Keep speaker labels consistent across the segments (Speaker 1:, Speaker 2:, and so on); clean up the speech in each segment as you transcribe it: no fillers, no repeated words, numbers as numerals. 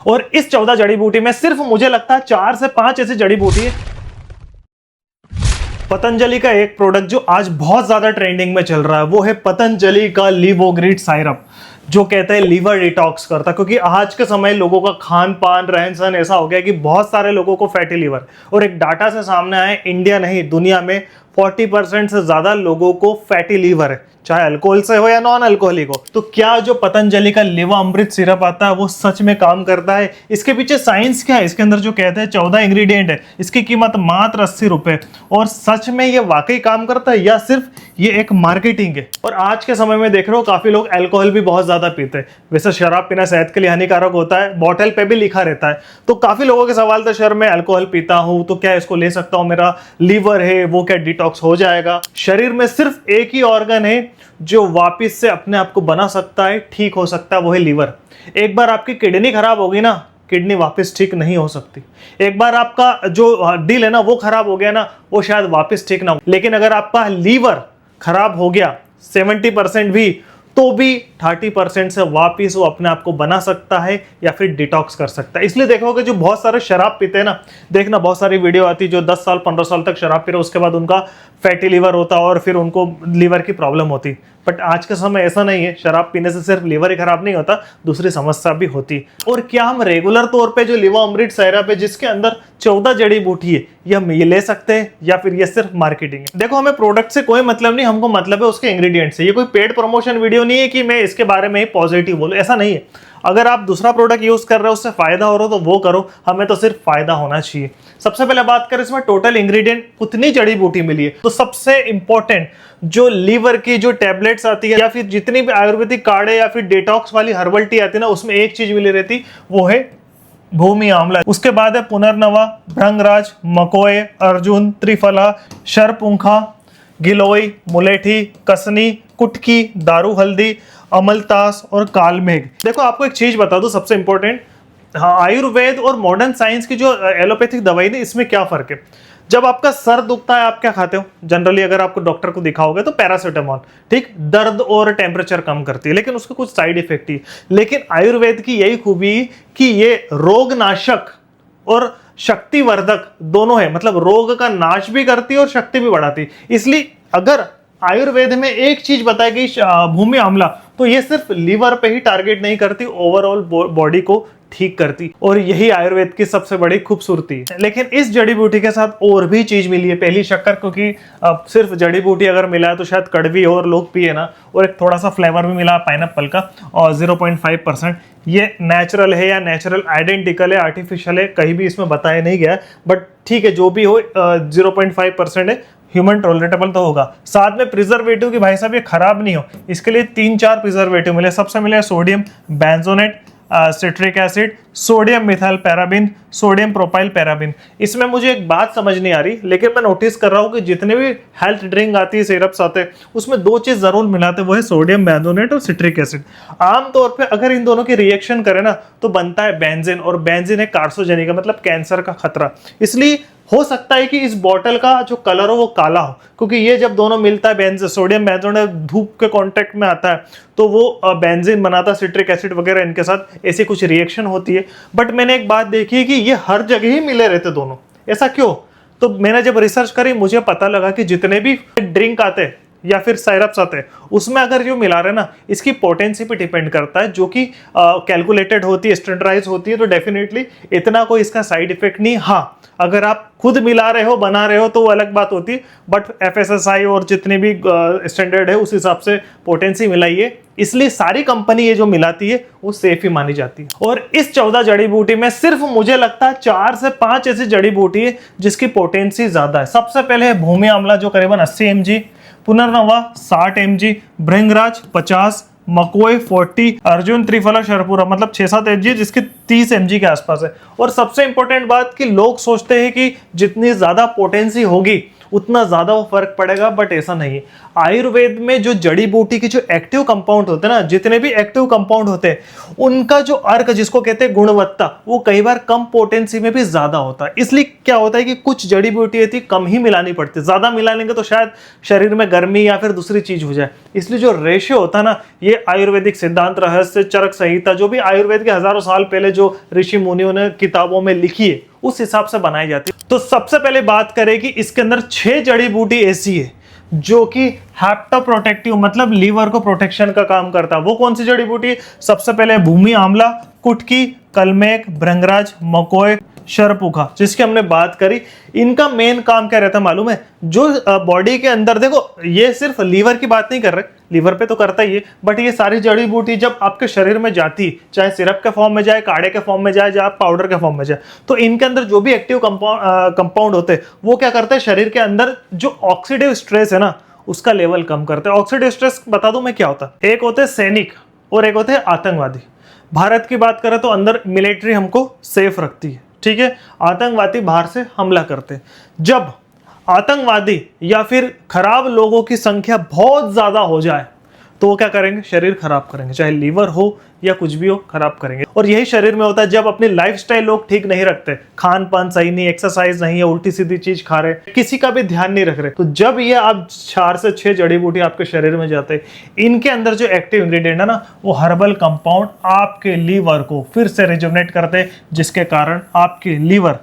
Speaker 1: और इस 14 जड़ी बूटी में सिर्फ मुझे लगता है 4 से 5 ऐसी जड़ी बूटी है। पतंजलि का एक प्रोडक्ट जो आज बहुत ज्यादा ट्रेंडिंग में चल रहा है वो है पतंजलि का लिवोग्रिड साइरप, जो कहते हैं लीवर डिटॉक्स करता है। क्योंकि आज के समय लोगों का खान पान रहन सहन ऐसा हो गया कि बहुत सारे लोगों को फैटी लीवर, और एक डाटा से सामने आया इंडिया नहीं दुनिया में 40% से ज्यादा लोगों को फैटी लीवर है, चाहे अल्कोहल से हो या नॉन अल्कोहलिक हो। तो क्या जो पतंजलि का लिवामृत सिरप आता है वो सच में काम करता है? इसके पीछे साइंस क्या है? इसके अंदर जो कहते हैं 14 इंग्रेडिएंट है, इसकी कीमत मात्र 80 रुपए, और सच में ये वाकई काम करता है या सिर्फ ये एक मार्केटिंग है? और आज के समय में देख रहे हो काफी लोग अल्कोहल भी बहुत ज्यादा पीते हैं। वैसे शराब पीना सेहत के लिए हानिकारक होता है, बॉटल पे भी लिखा रहता है। तो काफी लोगों के सवाल था सर मैं अल्कोहल पीता हूं तो क्या इसको ले सकता हूं, मेरा लीवर है वो क्या डिटॉक्स हो जाएगा? शरीर में सिर्फ एक ही ऑर्गन है जो वापस से अपने आप को बना सकता है, ठीक हो सकता है, वो है लीवर। एक बार आपकी किडनी खराब होगी ना, किडनी वापस ठीक नहीं हो सकती। एक बार आपका जो दिल है ना वो खराब हो गया ना, वो शायद वापस ठीक ना हो। लेकिन अगर आपका लीवर खराब हो गया 70% भी, तो भी 30% से वापिस वो अपने आप को बना सकता है या फिर डिटॉक्स कर सकता है। इसलिए देखोगे जो बहुत सारे शराब पीते हैं ना, देखना बहुत सारी वीडियो आती है जो 10 साल 15 साल तक शराब पी रहे, उसके बाद उनका फैटी लीवर होता और फिर उनको लीवर की प्रॉब्लम होती। बट आज के समय ऐसा नहीं है, शराब पीने से सिर्फ लीवर ही खराब नहीं होता, दूसरी समस्या भी होती। और क्या हम रेगुलर तौर पे जो लिवामृत साइरप है जिसके अंदर 14 जड़ी बूटी है, ये हम ये ले सकते हैं या फिर ये सिर्फ मार्केटिंग है? देखो हमें प्रोडक्ट से कोई मतलब नहीं, हमको मतलब है उसके इंग्रेडिएंट से। ये कोई पेड प्रमोशन वीडियो नहीं है कि मैं इसके बारे में ही पॉजिटिव बोलूं, ऐसा नहीं है। अगर आप दूसरा प्रोडक्ट यूज कर रहे हो उससे फायदा हो रहा हो तो वो करो, हमें तो सिर्फ फायदा होना चाहिए। सबसे पहले बात करें इसमें टोटल इंग्रेडिएंट कितनी जड़ी बूटी मिली है, तो सबसे इंपॉर्टेंट जो लीवर की जो टैबलेट्स आती है या फिर जितनी भी आयुर्वेदिक काढ़े या फिर डिटॉक्स वाली हर्बल टी आती है ना, उसमें एक चीज मिली रहती, वो है भूमि आंवला। उसके बाद है पुनर्नवा, भृंगराज, मकोए, अर्जुन, त्रिफला, शरपुंखा, गिलोय, मुलेठी, कसनी, कुटकी, दारू हल्दी, अमलतास और कालमेघ। देखो आपको एक चीज बता दूं सबसे इंपॉर्टेंट, हाँ, आयुर्वेद और मॉडर्न साइंस की जो एलोपैथिक दवाई है इसमें क्या फर्क है? जब आपका सर दुखता है आप क्या खाते हो? जनरली अगर आपको डॉक्टर को दिखाओगे तो पैरासिटामोल, ठीक, दर्द और टेम्परेचर कम करती है, लेकिन उसके कुछ साइड इफेक्ट ही। लेकिन आयुर्वेद की यही खूबी कि ये रोगनाशक और शक्तिवर्धक दोनों है, मतलब रोग का नाश भी करती है और शक्ति भी बढ़ाती है। इसलिए अगर आयुर्वेद में एक चीज बताई गई भूमि आंवला, तो ये सिर्फ लीवर पे ही टारगेट नहीं करती, ओवरऑल बॉडी को ठीक करती, और यही आयुर्वेद की सबसे बड़ी खूबसूरती है। लेकिन इस जड़ी बूटी के साथ और भी चीज मिली है। पहली शक्कर, क्योंकि अब सिर्फ जड़ी बूटी अगर मिला है तो शायद कड़वी हो और लोग पिए ना, और एक थोड़ा सा फ्लेवर भी मिला पाइनएप्पल का, और 0.5%। ये नेचुरल है या नेचुरल आइडेंटिकल है, आर्टिफिशियल है, कहीं भी इसमें बताया नहीं गया, बट ठीक है जो भी हो 0.5% है, ह्यूमन टॉलरेटेबल तो होगा। साथ में प्रिजर्वेटिव की भाई साहब ये खराब नहीं हो, इसके लिए 3-4 प्रिजर्वेटिव मिले। सबसे मिले sodium benzoate, citric acid, sodium methyl paraben, sodium propyl paraben. इसमें मुझे एक बात समझ नहीं आ रही, लेकिन मैं नोटिस कर रहा हूँ कि जितने भी हेल्थ ड्रिंक आती है, सिरप्स आते हैं, उसमें 2 चीज जरूर मिलाते हैं, वो है सोडियम बेंजोनेट और सिट्रिक एसिड। आमतौर पे अगर इन दोनों की रिएक्शन करें ना तो बनता है बेंजीन, और बेंजीन है कार्सिनोजेनिक, मतलब कैंसर का खतरा। इसलिए हो सकता है कि इस बॉटल का जो कलर हो वो काला हो, क्योंकि ये जब दोनों मिलता है सोडियम बेंजोनेट धूप के कांटेक्ट में आता है तो वो बेंजीन बनाता है, सिट्रिक एसिड वगैरह, इनके साथ ऐसी कुछ रिएक्शन होती है। बट मैंने एक बात देखी है कि ये हर जगह ही मिले रहते दोनों, ऐसा क्यों? तो मैंने जब रिसर्च करी मुझे पता लगा कि जितने भी ड्रिंक आते हैं या फिर साइरप्स आते हैं उसमें अगर जो मिला रहे ना, इसकी पोटेंसी पे डिपेंड करता है, जो कि कैलकुलेटेड होती है, स्टैंडर्डाइज होती है, तो डेफिनेटली इतना कोई इसका साइड इफेक्ट नहीं। हाँ, अगर आप खुद मिला रहे हो, बना रहे हो, तो वो अलग बात होती है, बट FSSAI और जितने भी स्टैंडर्ड है उस हिसाब से पोटेंसी मिलाइए, इसलिए सारी कंपनी ये जो मिलाती है वो सेफ ही मानी जाती है। और इस 14 जड़ी बूटी में सिर्फ मुझे लगता है 4 से 5 ऐसी जड़ी बूटी है जिसकी पोटेंसी ज्यादा है। सबसे पहले है भूमि आंवला जो करीबन 80 mg, पुनर्नवा 60 mg, भृंगराज 50, मकोए 40, अर्जुन, त्रिफला, शरपुरा मतलब 6-7 mg, जिसकी 30 mg के आसपास है। और सबसे इंपॉर्टेंट बात कि लोग सोचते हैं कि जितनी ज्यादा पोटेंसी होगी उतना ज़्यादा वो फर्क पड़ेगा, बट ऐसा नहीं है। आयुर्वेद में जो जड़ी बूटी की जो एक्टिव कंपाउंड होते हैं ना, जितने भी एक्टिव कंपाउंड होते हैं उनका जो अर्क जिसको कहते हैं गुणवत्ता, वो कई बार कम पोटेंसी में भी ज़्यादा होता है। इसलिए क्या होता है कि कुछ जड़ी बूटी होती कम ही मिलानी पड़ती है, ज़्यादा मिला लेंगे तो शायद शरीर में गर्मी या फिर दूसरी चीज़ हो जाए। इसलिए जो रेशियो होता है ना, ये आयुर्वेदिक सिद्धांत, रहस्य, चरक संहिता, जो भी आयुर्वेद के हजारों साल पहले जो ऋषि मुनियों ने किताबों में लिखी है उस हिसाब से बनाई जाती है। तो सबसे पहले बात करें कि इसके अंदर 6 जड़ी बूटी ऐसी है जो कि हेप्टोप्रोटेक्टिव मतलब लीवर को प्रोटेक्शन का काम करता है। वो कौन सी जड़ी बूटी? सबसे पहले भूमि आंवला, कुटकी, कलमेघ, भृंगराज, मकोय, शरपुखा, जिसकी हमने बात करी। इनका मेन काम क्या रहता है मालूम है? जो बॉडी के अंदर, देखो ये सिर्फ लीवर की बात नहीं कर रहे, लीवर पे तो करता ही है, बट ये सारी जड़ी बूटी जब आपके शरीर में जाती है, चाहे सिरप के फॉर्म में जाए, काढ़े के फॉर्म में जाए, या पाउडर के फॉर्म में जाए, तो इनके अंदर जो भी एक्टिव कंपाउंड होते हैं वो क्या करते हैं, शरीर के अंदर जो ऑक्सीडेटिव स्ट्रेस है ना उसका लेवल कम करते हैं। ऑक्सीडेटिव स्ट्रेस बता दूं मैं क्या होता है? एक होते हैं सैनिक और एक होते हैं आतंकवादी। भारत की बात करें तो अंदर मिलिट्री हमको सेफ रखती है, ठीक है। आतंकवादी बाहर से हमला करते हैं। जब आतंकवादी या फिर खराब लोगों की संख्या बहुत ज्यादा हो जाए तो वो क्या करेंगे? शरीर खराब करेंगे, चाहे लीवर हो या कुछ भी हो, खराब करेंगे। और यही शरीर में होता है जब अपनी लाइफस्टाइल लोग ठीक नहीं रखते, खान पान सही नहीं, एक्सरसाइज नहीं है, उल्टी सीधी चीज खा रहे, किसी का भी ध्यान नहीं रख रहे, तो जब ये आप 4 से 6 जड़ी बूटी आपके शरीर में जाते हैं, इनके अंदर जो एक्टिव इंग्रेडिएंट है ना, वो हर्बल कंपाउंड आपके लीवर को फिर से रिजुवनेट करते हैं, जिसके कारण आपके लीवर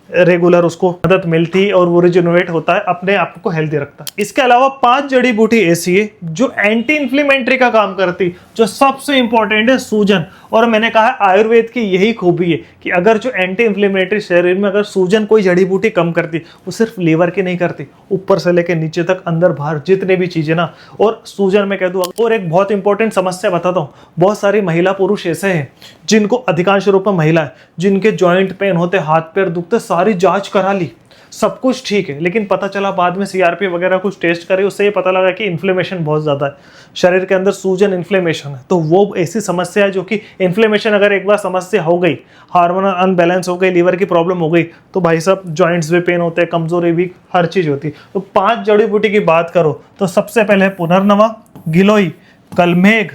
Speaker 1: रेगुलर उसको मदद मिलती है और वो रिजुनोवेट होता है, अपने आप को हेल्दी रखता है। इसके अलावा 5 जड़ी बूटी ऐसी है जो एंटी इंफ्लेमेटरी का काम करती, जो सबसे इंपॉर्टेंट है सूजन। और मैंने कहा आयुर्वेद की यही खूबी है कि अगर जो एंटी इंफ्लेमेटरी शरीर में अगर सूजन कोई जड़ी बूटी कम करती, वो सिर्फ लीवर की नहीं करती, ऊपर से लेकर नीचे तक, अंदर बाहर जितने भी चीजें ना। और सूजन में कह दूँ, और एक बहुत इंपॉर्टेंट समस्या बताता हूँ, बहुत सारी महिला पुरुष ऐसे हैं जिनको, अधिकांश रूप में महिला है, जिनके जॉइंट पेन होते, हाथ पैर दुखते, सारी जांच करा ली, सब कुछ ठीक है, लेकिन पता चला बाद में सीआरपी वगैरह कुछ टेस्ट करे, उससे ये पता लगा कि इन्फ्लेमेशन बहुत ज़्यादा है, शरीर के अंदर सूजन इन्फ्लेमेशन है। तो वो ऐसी समस्या है जो कि इन्फ्लेमेशन अगर एक बार समस्या हो गई, हार्मोनल अनबैलेंस हो गई, लीवर की प्रॉब्लम हो गई, तो भाई साहब जॉइंट्स में पेन होते हैं, कमजोरी, वीक, हर चीज़ होती है। तो 5 जड़ी बूटी की बात करो तो सबसे पहले पुनर्नवा, गिलोय, कलमेघ,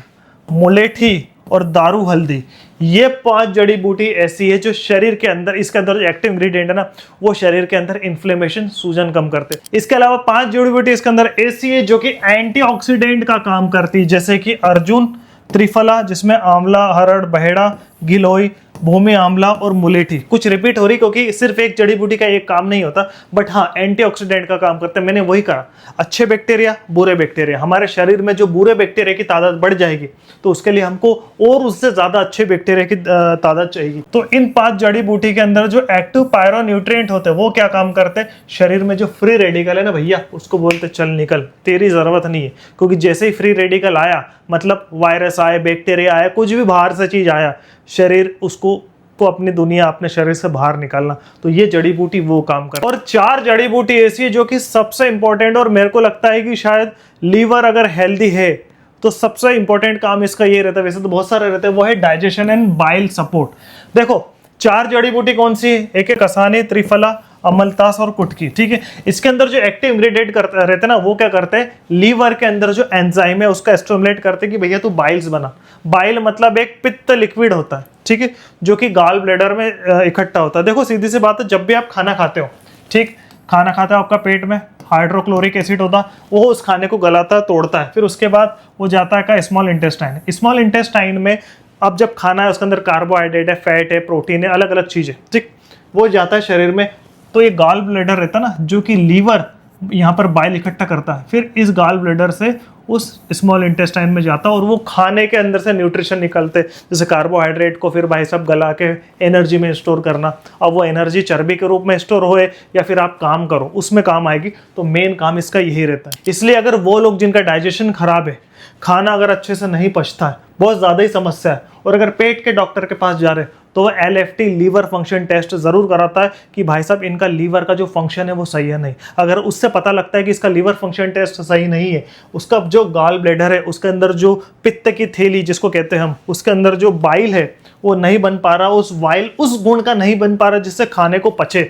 Speaker 1: मुलेठी और दारू हल्दी, ये 5 जड़ी बूटी ऐसी है जो शरीर के अंदर, इसके अंदर जो एक्टिव इंग्रेडिएंट है ना, वो शरीर के अंदर इन्फ्लेमेशन, सूजन कम करते हैं। इसके अलावा 5 जड़ी बूटी इसके अंदर ऐसी है जो कि एंटीऑक्सीडेंट का काम करती है, जैसे कि अर्जुन, त्रिफला जिसमें आंवला, हरड़, बहेड़ा, गिलोय, भूमि आंवला और मुलेठी। कुछ रिपीट हो रही क्योंकि सिर्फ एक जड़ी बूटी का एक काम नहीं होता, बट हाँ एंटीऑक्सीडेंट का काम करते हैं। मैंने वही कहा, अच्छे बैक्टीरिया, बुरे बैक्टीरिया, हमारे शरीर में जो बुरे बैक्टीरिया की तादाद बढ़ जाएगी तो उसके लिए हमको और उससे ज्यादा अच्छे बैक्टीरिया की तादाद चाहिए। तो इन 5 जड़ी बूटी के अंदर जो एक्टिव पायरोन्यूट्रिएंट होते हैं वो क्या काम करते हैं? शरीर में जो फ्री रेडिकल है ना भैया, उसको बोलते चल निकल, तेरी जरूरत नहीं है। क्योंकि जैसे ही फ्री रेडिकल आया, मतलब वायरस आए, बैक्टीरिया आया, कुछ भी बाहर से चीज आया, शरीर उसको को अपनी दुनिया अपने शरीर से बाहर निकालना, तो ये जड़ी बूटी वो काम कर। और 4 जड़ी बूटी ऐसी है जो कि सबसे इंपॉर्टेंट, और मेरे को लगता है कि शायद लीवर अगर हेल्दी है तो सबसे इंपॉर्टेंट काम इसका ये रहता है, वैसे तो बहुत सारे रहते हैं, वो है डाइजेशन एंड बाइल सपोर्ट। देखो 4 जड़ी बूटी कौन सी है? एक है कसाने, त्रिफला, अमलतास और कुटकी, ठीक है। इसके अंदर जो एक्टिव इंग्रेडिएंट रहते हैं ना, वो क्या करते हैं? लीवर के अंदर जो एंजाइम है उसका स्टिमुलेट करते हैं कि भैया तू बाइल्स बना। बाइल मतलब एक पित्त लिक्विड होता है, ठीक है, जो कि गाल ब्लैडर में इकट्ठा होता है। देखो सीधी सी बात है, जब भी आप खाना खाते हो, ठीक, खाना खाते हो, आपका पेट में हाइड्रोक्लोरिक एसिड होता है, वो उस खाने को गलाता है, तोड़ता है, फिर उसके बाद वो जाता है का स्मॉल इंटेस्टाइन। स्मॉल इंटेस्टाइन में अब जब खाना है उसके अंदर कार्बोहाइड्रेट है, फैट है, प्रोटीन है, अलग अलग चीजें, ठीक, वो जाता है शरीर में। तो ये गाल ब्लैडर रहता है ना, जो कि लीवर यहाँ पर बाइल इकट्ठा करता है, फिर इस गाल ब्लैडर से उस स्मॉल इंटेस्टाइन में जाता है और वो खाने के अंदर से न्यूट्रिशन निकलते, जैसे कार्बोहाइड्रेट को फिर भाई साहब गला के एनर्जी में स्टोर करना। अब वो एनर्जी चर्बी के रूप में स्टोर होए या फिर आप काम करो उसमें काम आएगी, तो मेन काम इसका यही रहता है। इसलिए अगर वो लोग जिनका डाइजेशन खराब है, खाना अगर अच्छे से नहीं पचता है, बहुत ज़्यादा ही समस्या है, और अगर पेट के डॉक्टर के पास जा रहे तो वो LFT लीवर फंक्शन टेस्ट जरूर कराता है कि भाई साहब इनका लीवर का जो फंक्शन है वो सही है नहीं। अगर उससे पता लगता है कि इसका लीवर फंक्शन टेस्ट सही नहीं है, उसका जो गाल ब्लैडर है उसके अंदर जो पित्त की थैली जिसको कहते हैं हम, उसके अंदर जो बाइल है वो नहीं बन पा रहा, उस वाइल उस गुण का नहीं बन पा रहा जिससे खाने को पचे,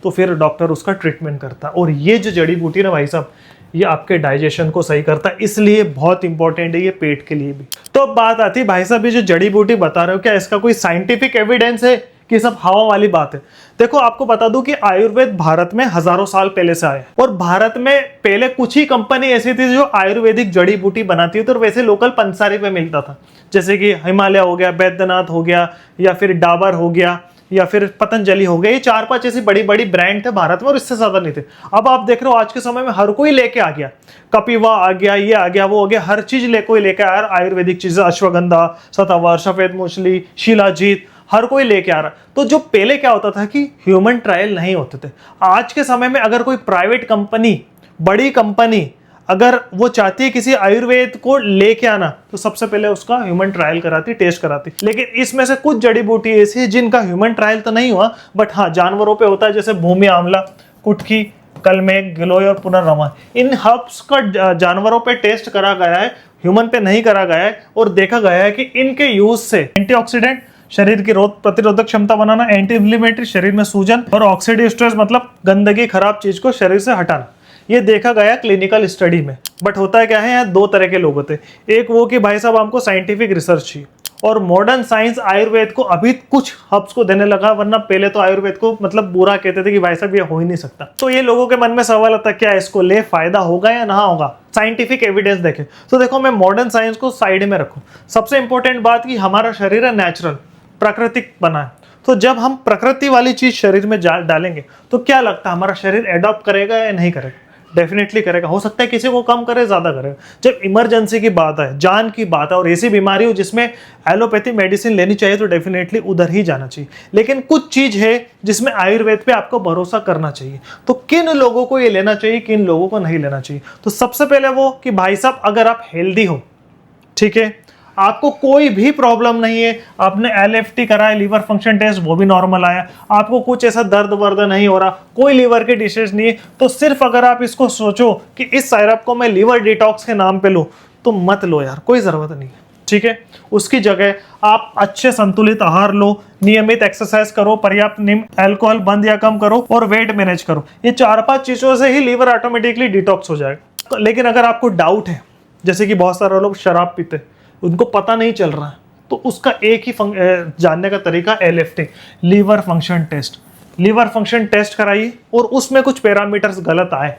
Speaker 1: तो फिर डॉक्टर उसका ट्रीटमेंट करता है। और ये जो जड़ी बूटी ना भाई साहब, ये आपके डाइजेशन को सही करता है, इसलिए बहुत इंपॉर्टेंट है ये पेट के लिए भी। तो अब बात आती है भाई साहब, ये जो जड़ी बूटी बता रहे हो, क्या इसका कोई साइंटिफिक एविडेंस है कि सब हवा वाली बात है? देखो आपको बता दूं कि आयुर्वेद भारत में हजारों साल पहले से आया, और भारत में पहले कुछ ही कंपनी ऐसी थी जो आयुर्वेदिक जड़ी बूटी बनाती थी, और वैसे लोकल पंसारी पे मिलता था, जैसे कि हिमालय हो गया, बैद्यनाथ हो गया, या फिर डाबर हो गया, या फिर पतंजलि हो गया। ये 4-5 ऐसी बड़ी बड़ी ब्रांड थे भारत में, और इससे ज्यादा नहीं थे। अब आप देख रहे हो आज के समय में हर कोई लेके आ गया, कपिवा आ गया, ये आ गया, वो हो गया, हर चीज कोई लेके आया आयुर्वेदिक चीजें, अश्वगंधा, शतावर, सफेद मूसली, शिलाजीत, हर कोई लेके आ रहा। तो जो पहले क्या होता था कि ह्यूमन ट्रायल नहीं होते थे। आज के समय में अगर कोई प्राइवेट कंपनी, बड़ी कंपनी अगर वो चाहती है किसी आयुर्वेद को लेके आना, तो सबसे पहले उसका ह्यूमन ट्रायल कराती, टेस्ट कराती। लेकिन इसमें से कुछ जड़ी बूटी ऐसी है जिनका ह्यूमन ट्रायल तो नहीं हुआ, बट हाँ जानवरों पे होता है, जैसे भूमि आंवला, कुटकी, कलमेघ, गिलोय और पुनर्रमा। इन हर्ब्स का जानवरों पे टेस्ट करा गया है, ह्यूमन पे नहीं करा गया है, और देखा गया है कि इनके यूज से एंटीऑक्सीडेंट, शरीर की रोग प्रतिरोधक क्षमता बनाना, एंटी इन्फ्लेमेटरी, शरीर में सूजन, और ऑक्सीडेटिव स्ट्रेस मतलब गंदगी, खराब चीज को शरीर से हटाना, ये देखा गया क्लिनिकल स्टडी में। बट होता है क्या है, यहाँ दो तरह के लोग होते हैं। एक वो कि भाई साहब हमको साइंटिफिक रिसर्च चाहिए, और मॉडर्न साइंस आयुर्वेद को अभी कुछ हब्स को देने लगा, वरना पहले तो आयुर्वेद को मतलब बुरा कहते थे कि भाई साहब ये हो ही नहीं सकता। तो ये लोगों के मन में सवाल आता है, क्या इसको ले फायदा होगा या ना होगा? साइंटिफिक एविडेंस देखें तो देखो, मैं मॉडर्न साइंस को साइड में रखूं। सबसे इंपॉर्टेंट बात कि हमारा शरीर है नेचुरल, प्राकृतिक बना है। तो जब हम प्रकृति वाली चीज शरीर में डालेंगे तो क्या लगता है हमारा शरीर एडॉप्ट करेगा या नहीं करेगा? डेफिनेटली करेगा। हो सकता है किसी को कम करे, ज्यादा करे। जब इमरजेंसी की बात है, जान की बात है, और ऐसी बीमारी हो जिसमें एलोपैथी मेडिसिन लेनी चाहिए, तो डेफिनेटली उधर ही जाना चाहिए। लेकिन कुछ चीज है जिसमें आयुर्वेद पे आपको भरोसा करना चाहिए। तो किन लोगों को ये लेना चाहिए, किन लोगों को नहीं लेना चाहिए? तो सबसे पहले वो कि भाई साहब अगर आप हेल्दी हो, ठीक है, आपको कोई भी प्रॉब्लम नहीं है, आपने LFT कराया, लीवर फंक्शन टेस्ट, वो भी नॉर्मल आया, आपको कुछ ऐसा दर्द वर्द नहीं हो रहा, कोई लीवर के डिशेज नहीं है, तो सिर्फ अगर आप इसको सोचो कि इस साइरप को मैं लीवर डिटॉक्स के नाम पे लूं, तो मत लो यार, कोई जरूरत नहीं है, ठीक है। उसकी जगह आप अच्छे संतुलित आहार लो, नियमित एक्सरसाइज करो, पर्याप्त नींद, अल्कोहल बंद या कम करो, और वेट मैनेज करो। ये 4-5 चीजों से ही लीवर ऑटोमेटिकली डिटॉक्स हो जाएगा। लेकिन अगर आपको डाउट है, जैसे कि बहुत सारे लोग शराब पीते, उनको पता नहीं चल रहा है, तो उसका एक ही जानने का तरीका LFT, liver function test. Liver function test कराइए, और उसमें कुछ पैरामीटर्स गलत आए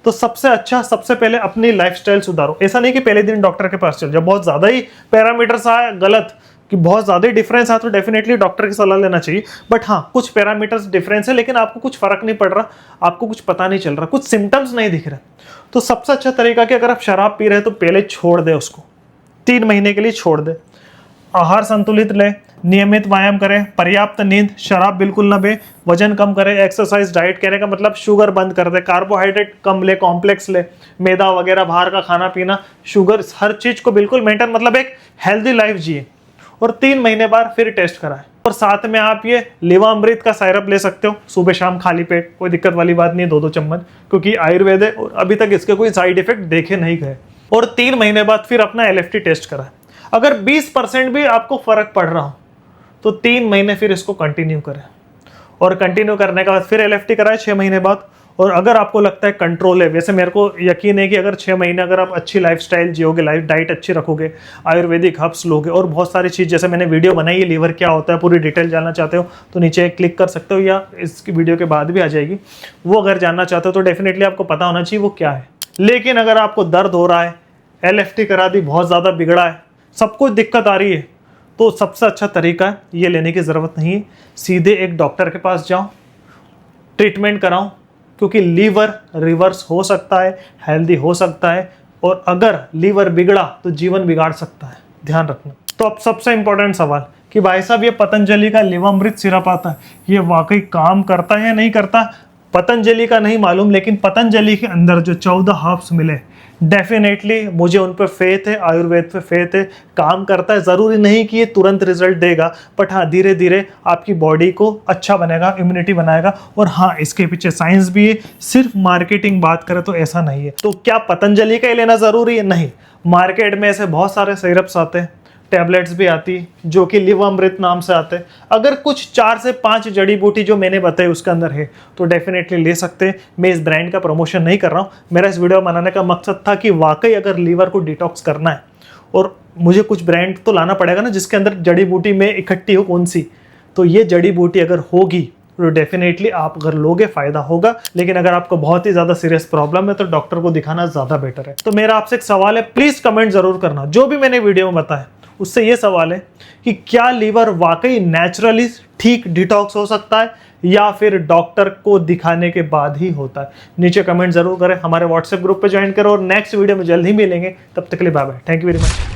Speaker 1: तो सबसे अच्छा, सबसे पहले अपनी लाइफस्टाइल सुधारो। ऐसा नहीं कि पहले दिन डॉक्टर के पास चल जाओ। बहुत ज्यादा ही पैरामीटर्स आए गलत, कि बहुत ज्यादा ही डिफरेंस आया, तो डेफिनेटली डॉक्टर की सलाह लेना चाहिए। बट हाँ, कुछ पैरामीटर्स डिफरेंस है, लेकिन आपको कुछ फर्क नहीं पड़ रहा, आपको कुछ पता नहीं चल रहा, कुछ सिम्टम्स नहीं दिख रहे, तो सबसे अच्छा तरीका कि अगर आप शराब पी रहे हैं तो पहले छोड़ दे उसको, 3 महीने के लिए छोड़ दे। आहार संतुलित ले, नियमित व्यायाम करें, पर्याप्त नींद, शराब बिल्कुल ना बे, वजन कम करे, एक्सरसाइज, डाइट कहने का मतलब शुगर बंद कर दे, कार्बोहाइड्रेट कम ले, कॉम्प्लेक्स ले, मैदा वगैरह बाहर का खाना पीना, शुगर, हर चीज को बिल्कुल मेंटेन, मतलब एक हेल्दी लाइफ जिए। और 3 महीने बाद फिर टेस्ट कराएं। और साथ में आप ये लिवामृत का साइरप ले सकते हो, सुबह शाम खाली पेट, कोई दिक्कत वाली बात नहीं, 2-2 चम्मच, क्योंकि आयुर्वेद है और अभी तक इसके कोई साइड इफेक्ट देखे नहीं गए। और 3 महीने बाद फिर अपना LFT टेस्ट कराएं। अगर 20% भी आपको फर्क पड़ रहा हो तो 3 महीने फिर इसको कंटिन्यू करें, और कंटिन्यू करने के बाद फिर LFT कराएं 6 महीने बाद। और अगर आपको लगता है कंट्रोल है, वैसे मेरे को यकीन है कि अगर 6 महीने अगर आप अच्छी लाइफस्टाइल जियोगे, डाइट अच्छी रखोगे, आयुर्वेदिक हर्ब्स लोगे, और बहुत सारी चीज़, जैसे मैंने वीडियो बनाई है लीवर क्या होता है, पूरी डिटेल जानना चाहते हो तो नीचे क्लिक कर सकते हो, या इसकी वीडियो के बाद भी आ जाएगी, वो अगर जानना चाहते हो तो डेफिनेटली आपको पता होना चाहिए वो क्या है। लेकिन अगर आपको दर्द हो रहा है, LFT करा दी, बहुत ज़्यादा बिगड़ा है, सब कुछ दिक्कत आ रही है, तो सबसे अच्छा तरीका है, ये लेने की ज़रूरत नहीं है, सीधे एक डॉक्टर के पास जाओ, ट्रीटमेंट कराओ, क्योंकि लीवर रिवर्स हो सकता है, हेल्दी हो सकता है, और अगर लीवर बिगड़ा तो जीवन बिगाड़ सकता है, ध्यान रखना। तो अब सबसे इंपॉर्टेंट सवाल कि भाई साहब ये पतंजलि का लिवामृत सिरप आता है, ये वाकई काम करता है या नहीं करता? पतंजलि का नहीं मालूम, लेकिन पतंजलि के अंदर जो 14 हर्ब्स मिले, डेफिनेटली मुझे उन पर फेथ है, आयुर्वेद पे फेथ है, काम करता है। ज़रूरी नहीं कि ये तुरंत रिजल्ट देगा, बट हाँ धीरे धीरे आपकी बॉडी को अच्छा बनेगा, इम्यूनिटी बनाएगा। और हाँ, इसके पीछे साइंस भी है, सिर्फ मार्केटिंग बात करें तो ऐसा नहीं है। तो क्या पतंजलि का ही लेना ज़रूरी है? नहीं, मार्केट में ऐसे बहुत सारे सिरप्स आते हैं, टैबलेट्स भी आती जो कि लिवामृत नाम से आते हैं। अगर कुछ 4 से 5 जड़ी बूटी जो मैंने बताई उसके अंदर है तो डेफिनेटली ले सकते हैं। मैं इस ब्रांड का प्रमोशन नहीं कर रहा हूँ, मेरा इस वीडियो बनाने का मकसद था कि वाकई अगर लीवर को डिटॉक्स करना है और मुझे कुछ ब्रांड तो लाना पड़ेगा ना जिसके अंदर जड़ी बूटी में इकट्ठी हो कौन सी, तो ये जड़ी बूटी अगर होगी तो डेफिनेटली आप अगर लोगे फायदा होगा। लेकिन अगर आपको बहुत ही ज्यादा सीरियस प्रॉब्लम है तो डॉक्टर को दिखाना ज्यादा बेटर है। तो मेरा आपसे एक सवाल है, प्लीज कमेंट जरूर करना, जो भी मैंने वीडियो में बताया उससे ये सवाल है कि क्या लीवर वाकई नेचुरली ठीक डिटॉक्स हो सकता है या फिर डॉक्टर को दिखाने के बाद ही होता है। नीचे कमेंट जरूर करें, हमारे व्हाट्सएप ग्रुप पे ज्वाइन करो और नेक्स्ट वीडियो में जल्द ही मिलेंगे। तब तक के लिए bye bye, thank you very much.